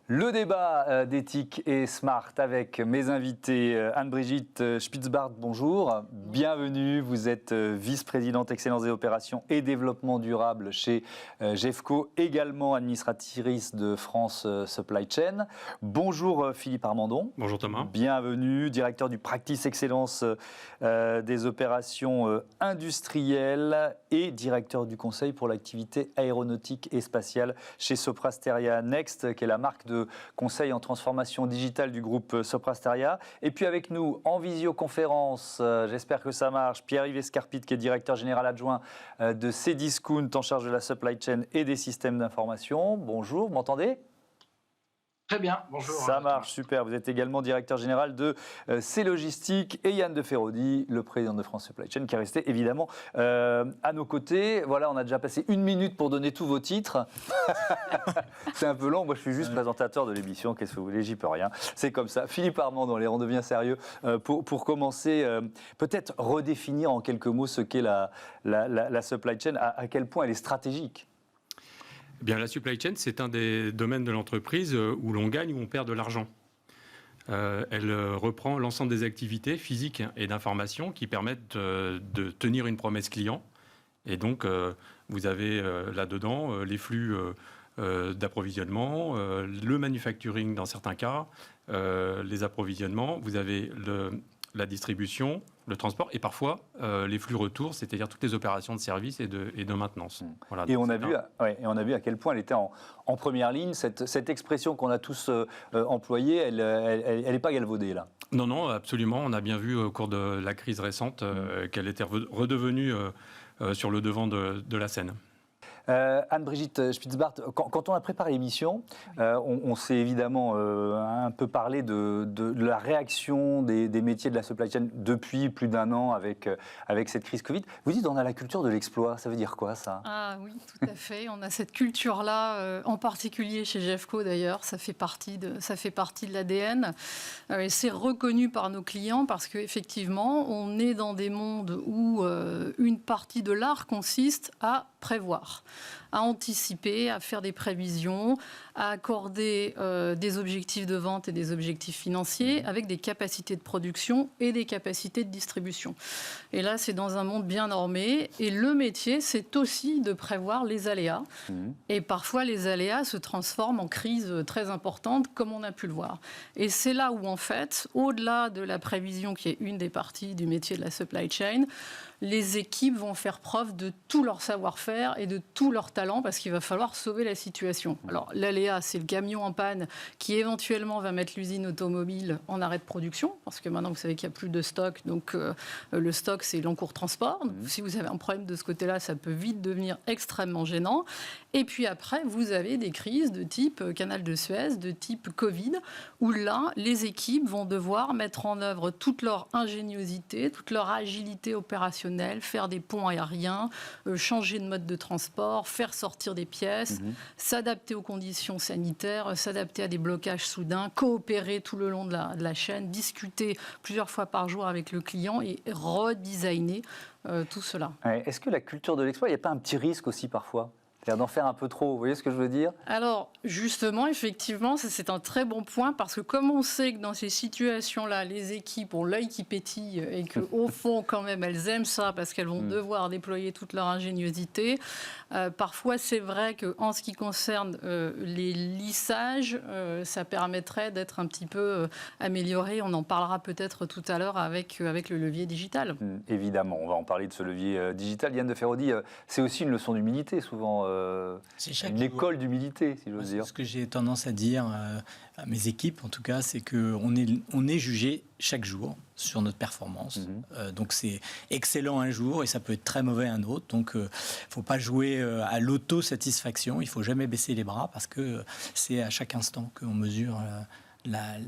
Le débat d'éthique et smart avec mes invités. Anne-Brigitte Spitzbart, bonjour. Bienvenue. Vous êtes vice-présidente excellence des opérations et développement durable chez GEFCO, également administratrice de France Supply Chain. Bonjour Philippe Armandon. Bonjour Thomas. Bienvenue, directeur du Practice Excellence des opérations industrielles et directeur du conseil pour l'activité aéronautique et spatiale chez Soprasteria Next, qui est la marque de conseil en transformation digitale du groupe Soprasteria. Et puis avec nous, en visioconférence, j'espère que ça marche, Pierre-Yves Escarpit, qui est directeur général adjoint de Cdiscount, en charge de la supply chain et des systèmes d'information. Bonjour, vous m'entendez ? Très bien, bonjour. Ça marche, super. Vous êtes également directeur général de C-Logistique et Yann de Feraudy, le président de France Supply Chain, qui est resté évidemment à nos côtés. Voilà, on a déjà passé 1 minute pour donner tous vos titres. C'est un peu long, moi je suis juste présentateur de l'émission, qu'est-ce que vous voulez, j'y peux rien. C'est comme ça. Philippe Armandon, on devient sérieux. Pour commencer, peut-être redéfinir en quelques mots ce qu'est la supply chain, à quel point elle est stratégique. Eh bien, la supply chain, c'est un des domaines de l'entreprise où l'on gagne ou on perd de l'argent. Elle reprend l'ensemble des activités physiques et d'information qui permettent de tenir une promesse client. Et donc, vous avez là-dedans les flux d'approvisionnement, le manufacturing dans certains cas, les approvisionnements, vous avez la distribution, le transport et parfois les flux retours, c'est-à-dire toutes les opérations de service et de maintenance. Voilà, et on a vu à quel point elle était en première ligne. Cette expression qu'on a tous employée, elle n'est pas galvaudée là. Non, absolument. On a bien vu au cours de la crise récente qu'elle était redevenue sur le devant de la scène. Anne-Brigitte Spitzbart, quand on a préparé l'émission, on s'est évidemment un peu parlé de la réaction des métiers de la supply chain depuis plus d'1 an avec cette crise Covid. Vous dites on a la culture de l'exploit, ça veut dire quoi ça ? Ah oui, tout à fait. On a cette culture-là, en particulier chez GEFCO d'ailleurs, ça fait partie de l'ADN. Et c'est reconnu par nos clients parce qu'effectivement, on est dans des mondes où une partie de l'art consiste à prévoir, à anticiper, à faire des prévisions, à accorder des objectifs de vente et des objectifs financiers avec des capacités de production et des capacités de distribution. Et là, c'est dans un monde bien normé. Et le métier, c'est aussi de prévoir les aléas. Et parfois, les aléas se transforment en crises très importantes, comme on a pu le voir. Et c'est là où, en fait, au-delà de la prévision, qui est une des parties du métier de la supply chain, les équipes vont faire preuve de tout leur savoir-faire et de tout leur talent parce qu'il va falloir sauver la situation. Alors, l'aléa, c'est le camion en panne qui éventuellement va mettre l'usine automobile en arrêt de production parce que maintenant, vous savez qu'il n'y a plus de stock. Donc, le stock, c'est l'encours transport. Donc, si vous avez un problème de ce côté-là, ça peut vite devenir extrêmement gênant. Et puis après, vous avez des crises de type canal de Suez, de type Covid, où là, les équipes vont devoir mettre en œuvre toute leur ingéniosité, toute leur agilité opérationnelle, faire des ponts aériens, changer de mode de transport, faire sortir des pièces, s'adapter aux conditions sanitaires, s'adapter à des blocages soudains, coopérer tout le long de la chaîne, discuter plusieurs fois par jour avec le client et redesigner tout cela. Est-ce que la culture de l'exploit, il n'y a pas un petit risque aussi parfois ? C'est-à-dire d'en faire un peu trop, vous voyez ce que je veux dire ? Alors, justement, effectivement, ça, c'est un très bon point, parce que comme on sait que dans ces situations-là, les équipes ont l'œil qui pétille et qu'au fond, quand même, elles aiment ça parce qu'elles vont devoir déployer toute leur ingéniosité, parfois, c'est vrai qu'en ce qui concerne les lissages, ça permettrait d'être un petit peu amélioré. On en parlera peut-être tout à l'heure avec le levier digital. Évidemment, on va en parler de ce levier digital. Yann de Feraudy, c'est aussi une leçon d'humilité, souvent. C'est une école d'humilité, si j'ose dire. Ce que j'ai tendance à dire à mes équipes, en tout cas, c'est qu'on est jugé chaque jour sur notre performance. Donc c'est excellent un jour et ça peut être très mauvais un autre. Donc il ne faut pas jouer à l'auto-satisfaction. Il ne faut jamais baisser les bras parce que c'est à chaque instant qu'on mesure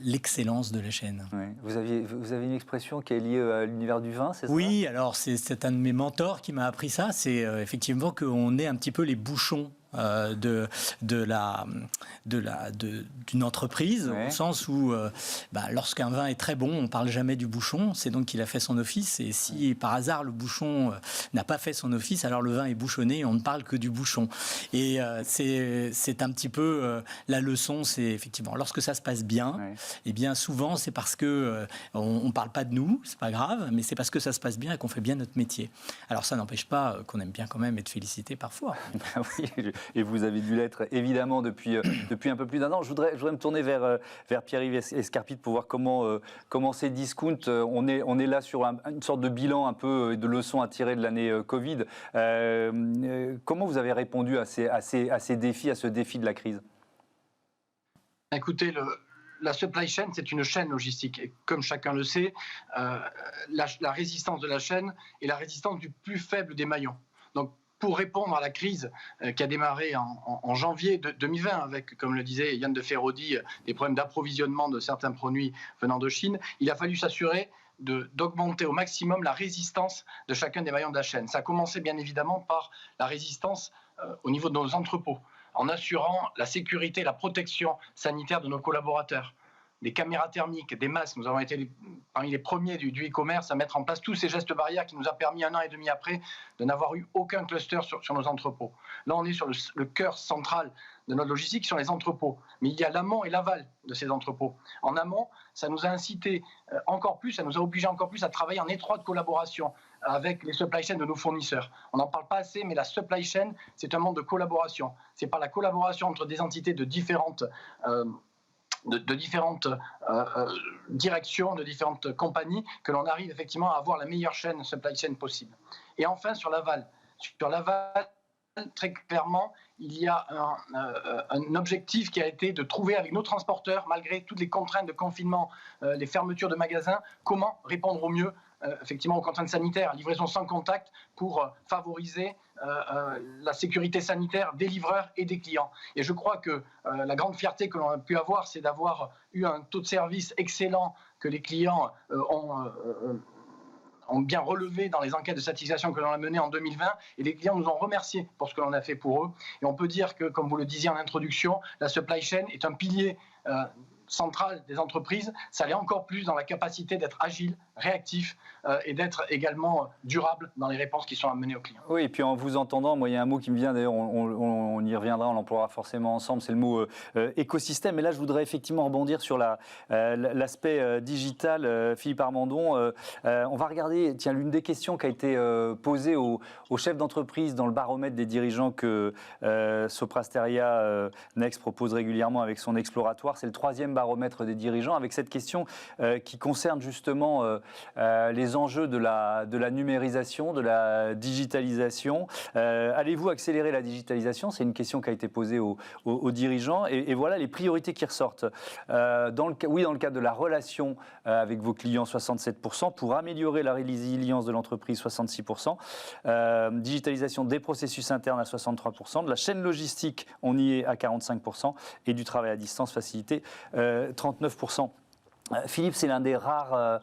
l'excellence de la chaîne. Oui. Vous avez une expression qui est liée à l'univers du vin, c'est ça ? Oui, alors c'est un de mes mentors qui m'a appris ça. C'est effectivement qu'on est un petit peu les bouchons d'une entreprise, Ouais. au sens où lorsqu'un vin est très bon, on ne parle jamais du bouchon, c'est donc qu'il a fait son office, et si par hasard le bouchon n'a pas fait son office, alors le vin est bouchonné et on ne parle que du bouchon. Et c'est un petit peu la leçon, c'est effectivement, lorsque ça se passe bien, et bien souvent c'est parce que on ne parle pas de nous, c'est pas grave, mais c'est parce que ça se passe bien et qu'on fait bien notre métier. Alors ça n'empêche pas qu'on aime bien quand même être félicité parfois. Oui, et vous avez dû l'être évidemment depuis un peu plus d'un an. Je voudrais me tourner vers Pierre-Yves Escarpit pour voir comment ces discounts, on est là sur une sorte de bilan un peu de leçons à tirer de l'année Covid. Comment vous avez répondu à ces défis, à ce défi de la crise? Écoutez, la supply chain, c'est une chaîne logistique. Et comme chacun le sait, la résistance de la chaîne est la résistance du plus faible des maillons. Donc, pour répondre à la crise qui a démarré en janvier 2020, avec, comme le disait Yann de Ferraudy, des problèmes d'approvisionnement de certains produits venant de Chine, il a fallu s'assurer d'augmenter au maximum la résistance de chacun des maillons de la chaîne. Ça a commencé bien évidemment par la résistance au niveau de nos entrepôts, en assurant la sécurité et la protection sanitaire de nos collaborateurs. Des caméras thermiques, des masques. Nous avons été parmi les premiers du e-commerce à mettre en place tous ces gestes barrières qui nous a permis, 1 an et demi après, de n'avoir eu aucun cluster sur nos entrepôts. Là, on est sur le cœur central de notre logistique, qui sont les entrepôts. Mais il y a l'amont et l'aval de ces entrepôts. En amont, ça nous a incité encore plus, ça nous a obligé encore plus à travailler en étroite collaboration avec les supply chains de nos fournisseurs. On n'en parle pas assez, mais la supply chain, c'est un monde de collaboration. C'est par la collaboration entre des entités de différentes directions, de différentes compagnies, que l'on arrive effectivement à avoir la meilleure chaîne supply chain possible. Et enfin, sur l'aval. Sur l'aval, très clairement, il y a un objectif qui a été de trouver avec nos transporteurs, malgré toutes les contraintes de confinement, les fermetures de magasins, comment répondre au mieux effectivement aux contraintes sanitaires, livraison sans contact pour favoriser la sécurité sanitaire des livreurs et des clients. Et je crois que la grande fierté que l'on a pu avoir, c'est d'avoir eu un taux de service excellent que les clients ont bien relevé dans les enquêtes de satisfaction que l'on a menées en 2020, et les clients nous ont remerciés pour ce que l'on a fait pour eux. Et on peut dire que, comme vous le disiez en introduction, la supply chain est un pilier central des entreprises. Ça l'est encore plus dans la capacité d'être agile, réactif et d'être également durable dans les réponses qui sont amenées aux clients. Oui, et puis en vous entendant, moi il y a un mot qui me vient, d'ailleurs on y reviendra, on l'emploiera forcément ensemble, c'est le mot écosystème. Et là je voudrais effectivement rebondir sur l'aspect digital. Philippe Armandon, on va regarder, tiens, l'une des questions qui a été posée aux chefs d'entreprise dans le baromètre des dirigeants que Sopra Steria Next propose régulièrement avec son exploratoire, c'est le 3e baromètre des dirigeants, avec cette question qui concerne justement les enjeux de la numérisation, de la digitalisation. Allez-vous accélérer la digitalisation? C'est une question qui a été posée aux dirigeants. Et voilà les priorités qui ressortent. Dans le cadre de la relation avec vos clients, 67%. Pour améliorer la résilience de l'entreprise, 66%. Digitalisation des processus internes à 63%. De la chaîne logistique, on y est à 45%. Et du travail à distance facilité, 39%. Philippe, c'est l'un des rares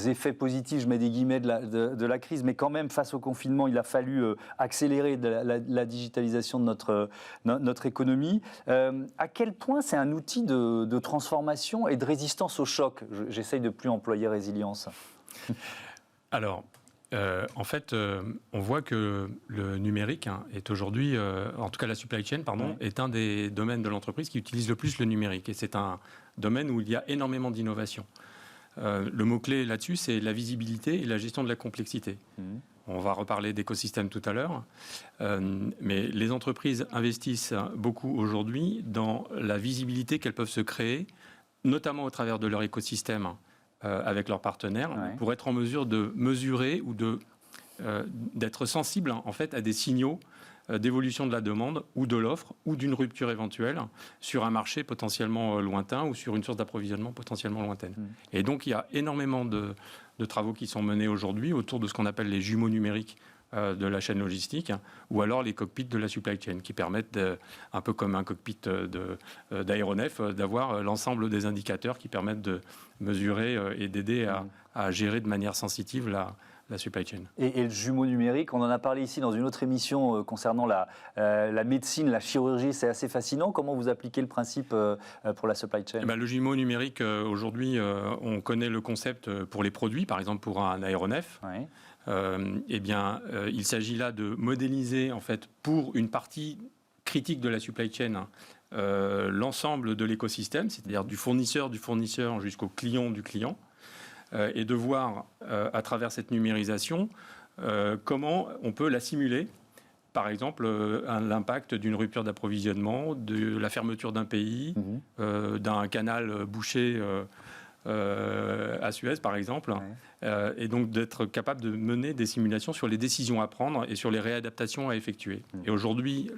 effets positifs, je mets des guillemets, de la crise, mais quand même, face au confinement, il a fallu accélérer la digitalisation de notre économie. À quel point c'est un outil de transformation et de résistance au choc? J'essaye de ne plus employer résilience. Alors, en fait, on voit que le numérique est aujourd'hui, en tout cas la supply chain, est un des domaines de l'entreprise qui utilise le plus le numérique. Et c'est un domaine où il y a énormément d'innovation. Le mot-clé là-dessus, c'est la visibilité et la gestion de la complexité. On va reparler d'écosystème tout à l'heure. Mais les entreprises investissent beaucoup aujourd'hui dans la visibilité qu'elles peuvent se créer, notamment au travers de leur écosystème avec leurs partenaires, pour être en mesure de mesurer ou d'être sensible en fait à des signaux d'évolution de la demande ou de l'offre ou d'une rupture éventuelle sur un marché potentiellement lointain ou sur une source d'approvisionnement potentiellement lointaine. Et donc il y a énormément de travaux qui sont menés aujourd'hui autour de ce qu'on appelle les jumeaux numériques de la chaîne logistique, ou alors les cockpits de la supply chain, qui permettent, un peu comme un cockpit d'aéronef, d'avoir l'ensemble des indicateurs qui permettent de mesurer et d'aider à gérer de manière sensitive la supply chain. Et le jumeau numérique, on en a parlé ici dans une autre émission concernant la médecine, la chirurgie, c'est assez fascinant. Comment vous appliquez le principe pour la supply chain? Le jumeau numérique, aujourd'hui, on connaît le concept pour les produits, par exemple pour un aéronef. Oui. Il s'agit là de modéliser en fait pour une partie critique de la supply chain l'ensemble de l'écosystème, c'est-à-dire du fournisseur jusqu'au client du client, et de voir à travers cette numérisation comment on peut la simuler. Par exemple, l'impact d'une rupture d'approvisionnement, de la fermeture d'un pays, d'un canal bouché à Suez, par exemple, et donc d'être capable de mener des simulations sur les décisions à prendre et sur les réadaptations à effectuer. Et aujourd'hui,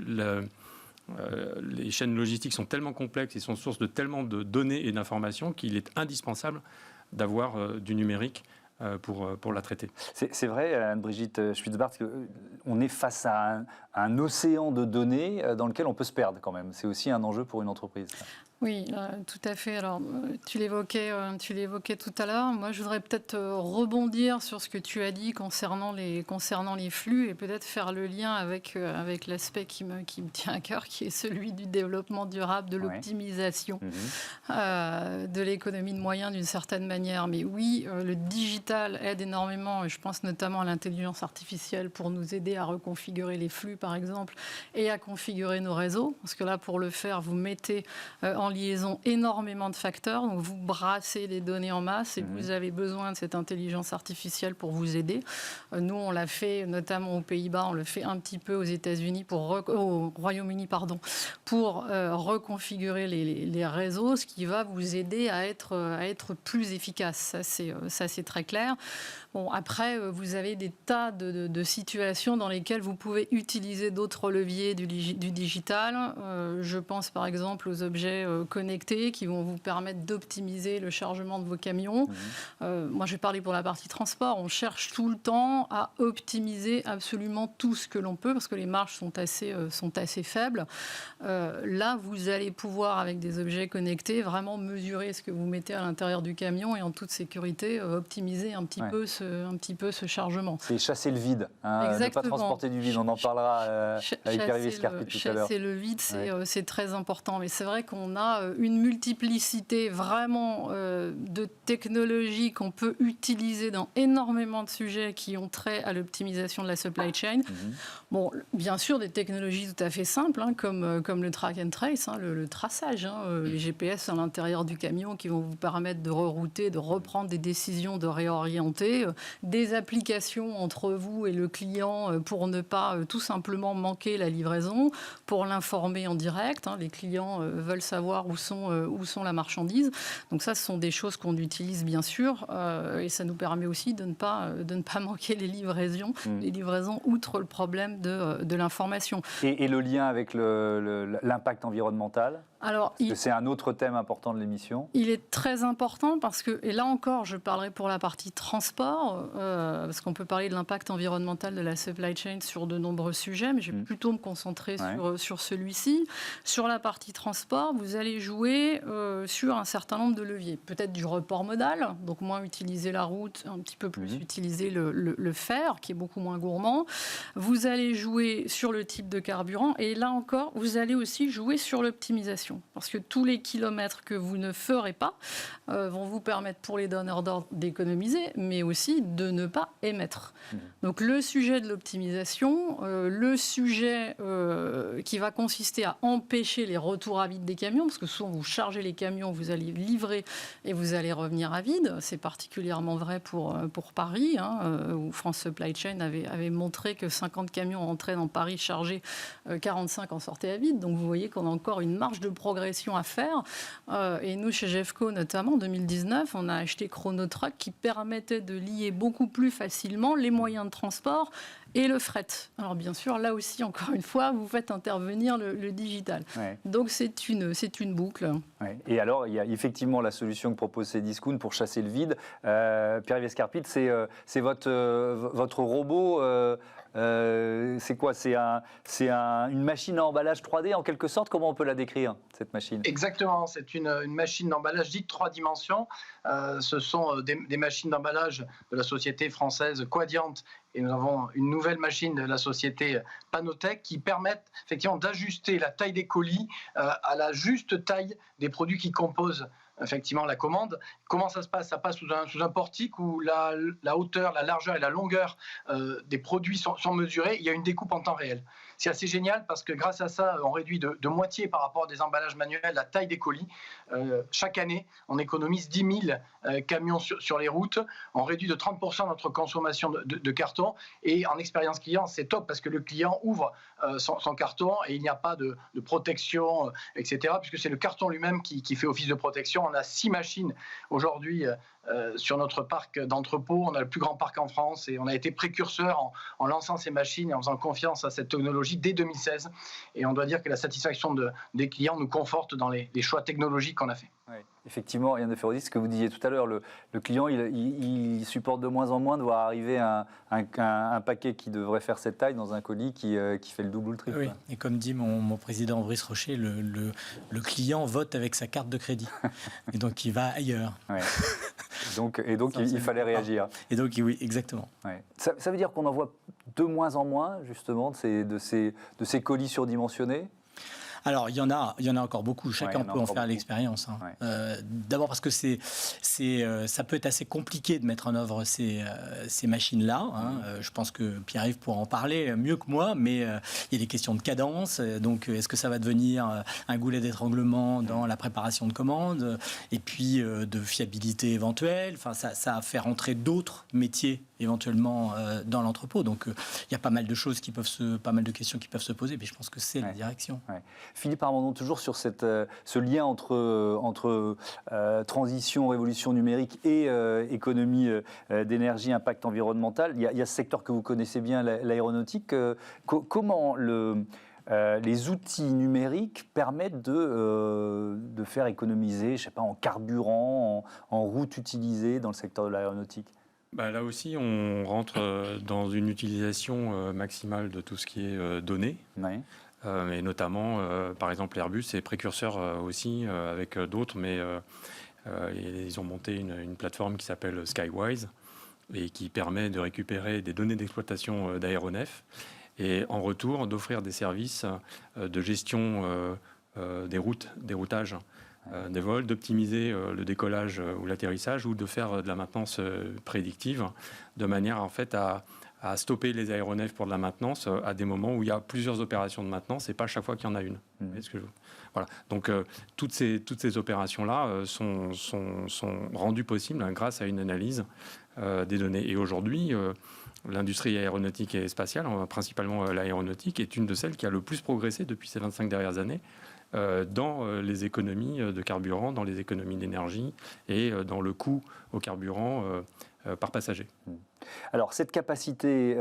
les chaînes logistiques sont tellement complexes et sont source de tellement de données et d'informations qu'il est indispensable d'avoir du numérique pour la traiter. C'est vrai, Anne-Brigitte Schwitzbart, qu'on est face à un océan de données dans lequel on peut se perdre quand même. C'est aussi un enjeu pour une entreprise. Oui, tout à fait. Alors, tu l'évoquais tout à l'heure. Moi, je voudrais peut-être rebondir sur ce que tu as dit concernant les flux et peut-être faire le lien avec l'aspect qui me tient à cœur, qui est celui du développement durable, de l'optimisation de l'économie de moyens d'une certaine manière. Mais oui, le digital aide énormément, et je pense notamment à l'intelligence artificielle pour nous aider à reconfigurer les flux, par exemple, et à configurer nos réseaux. Parce que là, pour le faire, vous mettez en liaison énormément de facteurs, donc vous brassez les données en masse et vous avez besoin de cette intelligence artificielle pour vous aider. Nous, on l'a fait notamment aux Pays-Bas, on le fait un petit peu aux États-Unis, au Royaume-Uni, pour reconfigurer les réseaux, ce qui va vous aider à être plus efficace. Ça, c'est très clair. Bon, après, vous avez des tas de situations dans lesquelles vous pouvez utiliser d'autres leviers du digital. Je pense par exemple aux objets connectés qui vont vous permettre d'optimiser le chargement de vos camions. Moi, je vais parler pour la partie transport. On cherche tout le temps à optimiser absolument tout ce que l'on peut parce que les marges sont assez faibles. Là, vous allez pouvoir, avec des objets connectés, vraiment mesurer ce que vous mettez à l'intérieur du camion et en toute sécurité, optimiser un petit peu ce chargement. C'est chasser le vide, ne pas transporter du vide. On en parlera avec Pierre Scarpi tout à l'heure. Chasser le vide, c'est très important. Mais c'est vrai qu'on a une multiplicité vraiment de technologies qu'on peut utiliser dans énormément de sujets qui ont trait à l'optimisation de la supply chain. Bon, bien sûr, des technologies tout à fait simples, comme le track and trace, le traçage, les GPS à l'intérieur du camion qui vont vous permettre de rerouter, de reprendre des décisions, de réorienter, des applications entre vous et le client pour ne pas tout simplement manquer la livraison, pour l'informer en direct. Les clients veulent savoir où sont la marchandise. Donc ça, ce sont des choses qu'on utilise bien sûr et ça nous permet aussi de ne pas manquer les livraisons outre le problème de l'information. Et le lien avec l'impact environnemental ? Alors, c'est un autre thème important de l'émission. Il est très important parce que, et là encore, je parlerai pour la partie transport, parce qu'on peut parler de l'impact environnemental de la supply chain sur de nombreux sujets, mais je vais plutôt me concentrer sur celui-ci. Sur la partie transport, vous allez jouer sur un certain nombre de leviers. Peut-être du report modal, donc moins utiliser la route, un petit peu plus utiliser le fer, qui est beaucoup moins gourmand. Vous allez jouer sur le type de carburant, et là encore, vous allez aussi jouer sur l'optimisation. Parce que tous les kilomètres que vous ne ferez pas vont vous permettre pour les donneurs d'ordre d'économiser, mais aussi de ne pas émettre. Donc le sujet de l'optimisation, le sujet qui va consister à empêcher les retours à vide des camions, parce que souvent vous chargez les camions, vous allez livrer et vous allez revenir à vide. C'est particulièrement vrai pour Paris, où France Supply Chain avait montré que 50 camions entraient dans Paris chargés, 45 en sortaient à vide. Donc vous voyez qu'on a encore une marge de progression à faire. Et nous, chez Jeffco, notamment, en 2019, on a acheté Chronotruck qui permettait de lier beaucoup plus facilement les moyens de transport et le fret. Alors bien sûr, là aussi, encore une fois, vous faites intervenir le digital. Ouais. Donc c'est une boucle. Ouais. Et alors, il y a effectivement la solution que propose Cdiscount pour chasser le vide. Pierre-Yves Escarpit, c'est votre robot. C'est quoi? C'est une machine à emballage 3D en quelque sorte. Comment on peut la décrire, cette machine? Exactement, c'est une machine d'emballage dite 3 dimensions. Ce sont des machines d'emballage de la société française Quadient, et nous avons une nouvelle machine de la société Panotech qui permettent effectivement d'ajuster la taille des colis à la juste taille des produits qui composent effectivement la commande. Comment ça se passe? Ça passe sous un portique où la hauteur, la largeur et la longueur des produits sont mesurés. Il y a une découpe en temps réel. C'est assez génial parce que grâce à ça, on réduit de moitié par rapport à des emballages manuels la taille des colis. Chaque année, on économise 10 000 camions sur les routes. On réduit de 30% notre consommation de carton. Et en expérience client, c'est top parce que le client ouvre son carton et il n'y a pas de protection, etc. Puisque c'est le carton lui-même qui fait office de protection. On a 6 machines aujourd'hui sur notre parc d'entrepôts. On a le plus grand parc en France et on a été précurseur en lançant ces machines et en faisant confiance à cette technologie dès 2016. Et on doit dire que la satisfaction des clients nous conforte dans les choix technologiques qu'on a fait. Ouais. Effectivement, Yann de Ferraudy, ce que vous disiez tout à l'heure, le client, il supporte de moins en moins de voir arriver un paquet qui devrait faire cette taille dans un colis qui fait le double ou le triple. Oui, et comme dit mon président Brice Rocher, le client vote avec sa carte de crédit. Et donc, il va ailleurs. Ouais. Et donc il fallait réagir. Et donc, oui, exactement. Ouais. Ça veut dire qu'on en voit de moins en moins, justement, de ces colis surdimensionnés? Alors, il y en a encore beaucoup. Chacun peut en faire l'expérience. Hein. Ouais. D'abord parce que ça peut être assez compliqué de mettre en œuvre ces machines-là. Hein. Je pense que Pierre-Yves pourra en parler mieux que moi, mais il y a des questions de cadence. Donc, est-ce que ça va devenir un goulet d'étranglement dans la préparation de commandes? Et puis, de fiabilité éventuelle. Enfin, ça fait rentrer d'autres métiers éventuellement dans l'entrepôt. Donc, il y a pas mal de choses pas mal de questions qui peuvent se poser. Mais je pense que c'est la direction. Ouais. Philippe Armandon, toujours sur ce lien entre transition, révolution numérique et économie d'énergie, impact environnemental. Il y a ce secteur que vous connaissez bien, l'aéronautique. Comment les outils numériques permettent de faire économiser, je sais pas, en carburant, en route utilisée dans le secteur de l'aéronautique? Là aussi, on rentre dans une utilisation maximale de tout ce qui est données. Oui. Et notamment, par exemple, Airbus est précurseur aussi avec d'autres, mais ils ont monté une plateforme qui s'appelle Skywise et qui permet de récupérer des données d'exploitation d'aéronefs et en retour d'offrir des services de gestion des routages. Des vols, d'optimiser le décollage ou l'atterrissage ou de faire de la maintenance prédictive de manière en fait à stopper les aéronefs pour de la maintenance à des moments où il y a plusieurs opérations de maintenance et pas chaque fois qu'il y en a une. Voilà. Donc toutes ces opérations-là sont rendues possibles grâce à une analyse des données. Et aujourd'hui, l'industrie aéronautique et spatiale, principalement l'aéronautique, est une de celles qui a le plus progressé depuis ces 25 dernières années dans les économies de carburant, dans les économies d'énergie et dans le coût au carburant par passager. Alors, cette capacité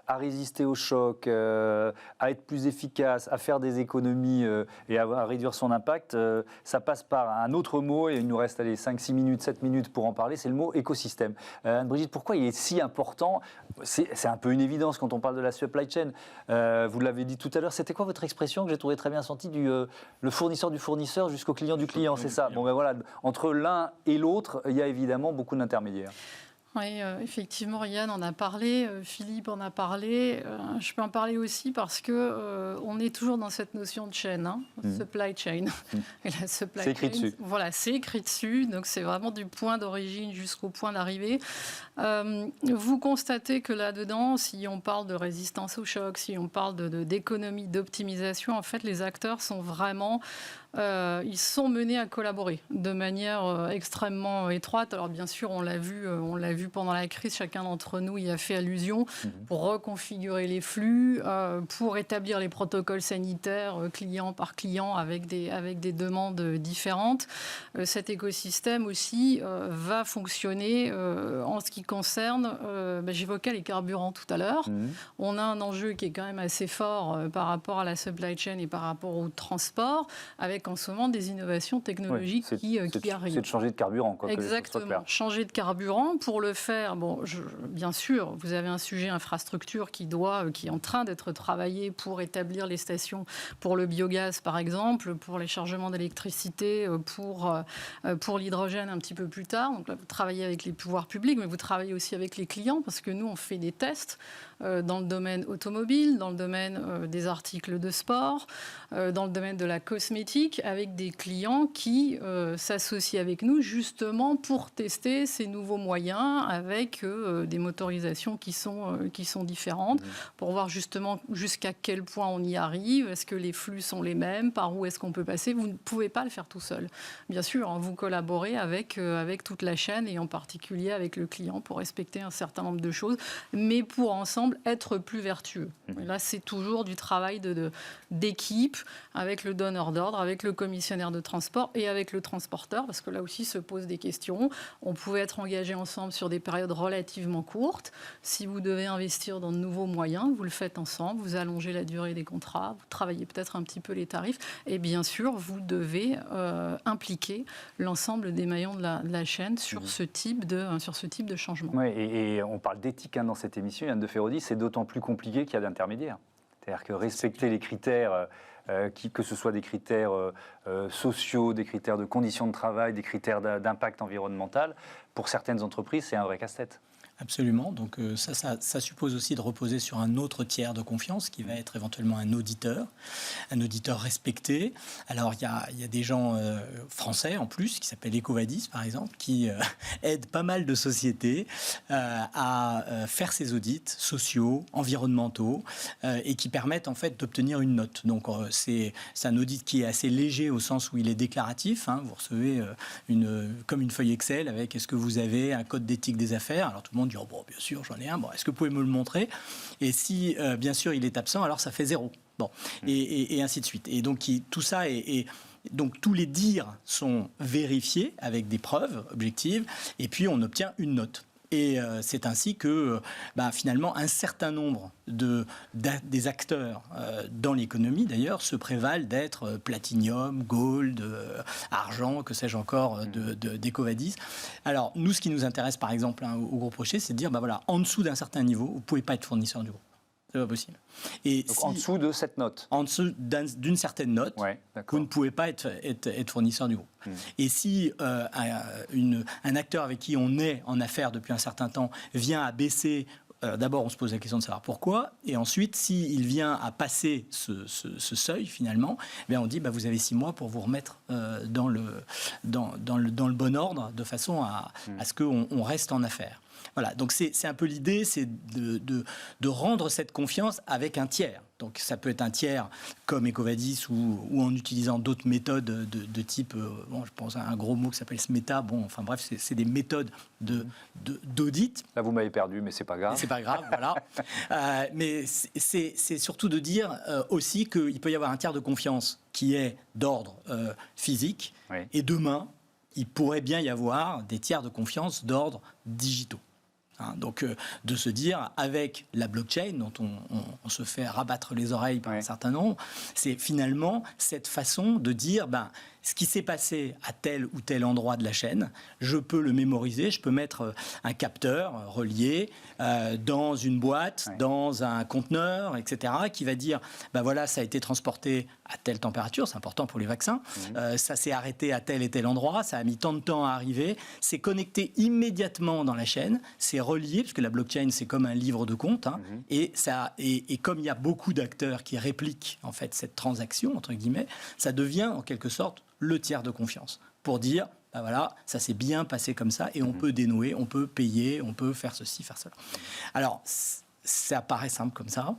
à résister au choc, à être plus efficace, à faire des économies et à réduire son impact, ça passe par un autre mot, et il nous reste 5-6 minutes, 7 minutes pour en parler, c'est le mot écosystème. Anne-Brigitte, pourquoi il est si important? C'est un peu une évidence quand on parle de la supply chain. Vous l'avez dit tout à l'heure, c'était quoi votre expression que j'ai trouvé très bien sentie, le fournisseur du fournisseur jusqu'au client du client, c'est ça? Bon, ben voilà, entre l'un et l'autre, il y a évidemment beaucoup d'intermédiaires. Oui, effectivement, Yann en a parlé, Philippe en a parlé. Je peux en parler aussi parce que on est toujours dans cette notion de chaîne, supply chain. Et la supply c'est écrit dessus. Voilà, c'est écrit dessus. Donc c'est vraiment du point d'origine jusqu'au point d'arrivée. Vous constatez que là-dedans, si on parle de résistance au choc, si on parle d'économie, d'optimisation, en fait, les acteurs sont vraiment ils sont menés à collaborer de manière extrêmement étroite. Alors bien sûr, on l'a vu vu pendant la crise, chacun d'entre nous y a fait allusion, pour reconfigurer les flux, pour établir les protocoles sanitaires client par client avec des demandes différentes. Cet écosystème aussi va fonctionner en ce qui concerne, j'évoquais les carburants tout à l'heure. On a un enjeu qui est quand même assez fort par rapport à la supply chain et par rapport au transport, avec en ce moment des innovations technologiques qui arrivent. C'est de changer de carburant. Exactement, changer de carburant. Pour le faire, bien sûr, vous avez un sujet infrastructure qui est en train d'être travaillé pour établir les stations pour le biogaz, par exemple, pour les chargements d'électricité, pour l'hydrogène un petit peu plus tard. Donc là, vous travaillez avec les pouvoirs publics, mais vous travaillez aussi avec les clients, parce que nous, on fait des tests dans le domaine automobile, dans le domaine des articles de sport, dans le domaine de la cosmétique, avec des clients qui s'associent avec nous justement pour tester ces nouveaux moyens avec des motorisations qui sont différentes, pour voir justement jusqu'à quel point on y arrive, est-ce que les flux sont les mêmes, par où est-ce qu'on peut passer. Vous ne pouvez pas le faire tout seul. Bien sûr, vous collaborez avec toute la chaîne et en particulier avec le client pour respecter un certain nombre de choses, mais pour ensemble être plus vertueux. Et là, c'est toujours du travail d'équipe avec le donneur d'ordre, avec le commissionnaire de transport et avec le transporteur, parce que là aussi se posent des questions. On pouvait être engagés ensemble sur des périodes relativement courtes. Si vous devez investir dans de nouveaux moyens, vous le faites ensemble, vous allongez la durée des contrats, vous travaillez peut-être un petit peu les tarifs, et bien sûr, vous devez impliquer l'ensemble des maillons de la chaîne sur ce type de changement. Oui, et on parle d'éthique dans cette émission, Yann de Feraudy, c'est d'autant plus compliqué qu'il y a d'intermédiaires. C'est-à-dire que respecter les critères, que ce soit des critères sociaux, des critères de conditions de travail, des critères d'impact environnemental, pour certaines entreprises, c'est un vrai casse-tête. Absolument. Donc ça suppose aussi de reposer sur un autre tiers de confiance qui va être éventuellement un auditeur respecté. Alors il y a des gens français en plus qui s'appellent EcoVadis par exemple qui aident pas mal de sociétés à faire ces audits sociaux, environnementaux et qui permettent en fait d'obtenir une note. Donc c'est un audit qui est assez léger au sens où il est déclaratif. Vous recevez comme une feuille Excel avec est-ce que vous avez un code d'éthique des affaires. Alors tout le monde dit bon, bien sûr, j'en ai un. Bon, est-ce que vous pouvez me le montrer? Et si, bien sûr, il est absent, alors ça fait 0. Bon, et ainsi de suite. Et donc, tout ça donc, tous les dires sont vérifiés avec des preuves objectives, et puis on obtient une note. Et c'est ainsi que, finalement, un certain nombre des acteurs dans l'économie, d'ailleurs, se prévalent d'être platinium, gold, argent, que sais-je encore, d'EcoVadis. Alors, nous, ce qui nous intéresse, par exemple, au Groupe Rocher, c'est de dire, en dessous d'un certain niveau, vous ne pouvez pas être fournisseur du groupe. C'est pas possible. Et donc, en dessous de cette note. En dessous d'une certaine note, vous ne pouvez pas être fournisseur du groupe. Et si un acteur avec qui on est en affaires depuis un certain temps vient à baisser, d'abord on se pose la question de savoir pourquoi, et ensuite s'il vient à passer ce seuil finalement, on dit vous avez 6 mois pour vous remettre dans le bon ordre, de façon à ce qu'on reste en affaires. Voilà, donc c'est un peu l'idée, c'est de rendre cette confiance avec un tiers. Donc ça peut être un tiers comme EcoVadis ou en utilisant d'autres méthodes de type, je pense à un gros mot qui s'appelle SMETA. Bref, c'est des méthodes d'audit. Là, vous m'avez perdu, mais c'est pas grave. C'est pas grave, voilà. Mais c'est surtout de dire aussi qu'il peut y avoir un tiers de confiance qui est d'ordre physique. Oui. Et demain, il pourrait bien y avoir des tiers de confiance d'ordre digitaux. Donc, de se dire, avec la blockchain, dont on se fait rabattre les oreilles par un certain nombre, c'est finalement cette façon de dire, ce qui s'est passé à tel ou tel endroit de la chaîne, je peux le mémoriser, je peux mettre un capteur relié dans une boîte, dans un conteneur, etc., qui va dire, voilà, ça a été transporté à telle température, c'est important pour les vaccins, ça s'est arrêté à tel et tel endroit, ça a mis tant de temps à arriver, c'est connecté immédiatement dans la chaîne, c'est relié, parce que la blockchain, c'est comme un livre de compte, et comme il y a beaucoup d'acteurs qui répliquent en fait cette transaction, entre guillemets, ça devient en quelque sorte le tiers de confiance, pour dire, voilà, ça s'est bien passé comme ça, et on peut dénouer, on peut payer, on peut faire ceci, faire cela. Alors, ça paraît simple comme ça.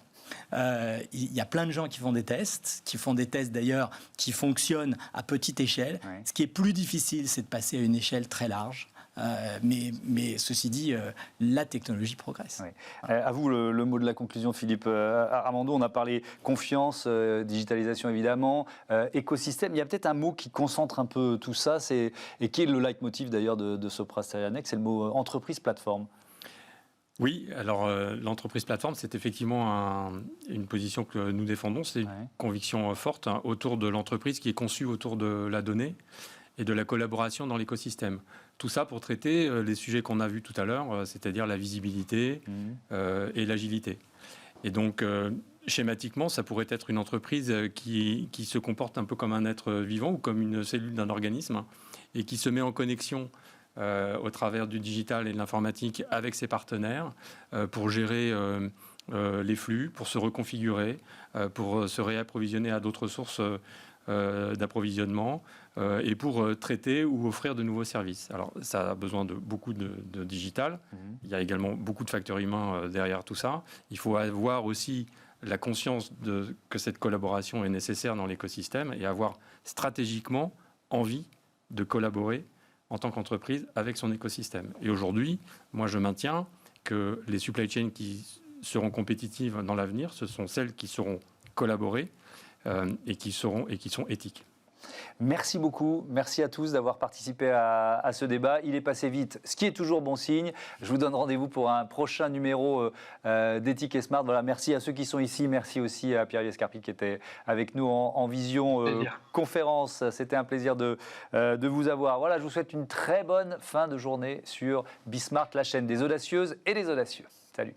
Il y a plein de gens qui font des tests d'ailleurs, qui fonctionnent à petite échelle. Ce qui est plus difficile, c'est de passer à une échelle très large. Mais ceci dit, la technologie progresse. Oui. À vous le mot de la conclusion, Philippe. Armando, on a parlé confiance, digitalisation évidemment, écosystème. Il y a peut-être un mot qui concentre un peu tout ça, et qui est le leitmotiv d'ailleurs de Sopra Steria Next, c'est le mot entreprise plateforme. Oui, alors l'entreprise plateforme, c'est effectivement une position que nous défendons, c'est une conviction forte autour de l'entreprise qui est conçue autour de la donnée et de la collaboration dans l'écosystème. Tout ça pour traiter les sujets qu'on a vus tout à l'heure, c'est-à-dire la visibilité et l'agilité. Et donc, schématiquement, ça pourrait être une entreprise qui se comporte un peu comme un être vivant ou comme une cellule d'un organisme et qui se met en connexion au travers du digital et de l'informatique avec ses partenaires pour gérer les flux, pour se reconfigurer, pour se réapprovisionner à d'autres sources d'approvisionnement et pour traiter ou offrir de nouveaux services. Alors ça a besoin de beaucoup de digital. Il y a également beaucoup de facteurs humains derrière tout ça. Il faut avoir aussi la conscience que cette collaboration est nécessaire dans l'écosystème et avoir stratégiquement envie de collaborer en tant qu'entreprise avec son écosystème. Et aujourd'hui, moi je maintiens que les supply chains qui seront compétitives dans l'avenir, ce sont celles qui sauront collaborer et qui sont éthiques. Merci beaucoup, merci à tous d'avoir participé à ce débat. Il est passé vite, ce qui est toujours bon signe. Je vous donne rendez-vous pour un prochain numéro d'Ethic et Smart. Voilà, merci à ceux qui sont ici, merci aussi à Pierre Scarpi qui était avec nous en vision conférence. C'était un plaisir de vous avoir. Voilà, je vous souhaite une très bonne fin de journée sur Bismart, la chaîne des audacieuses et des audacieux. Salut.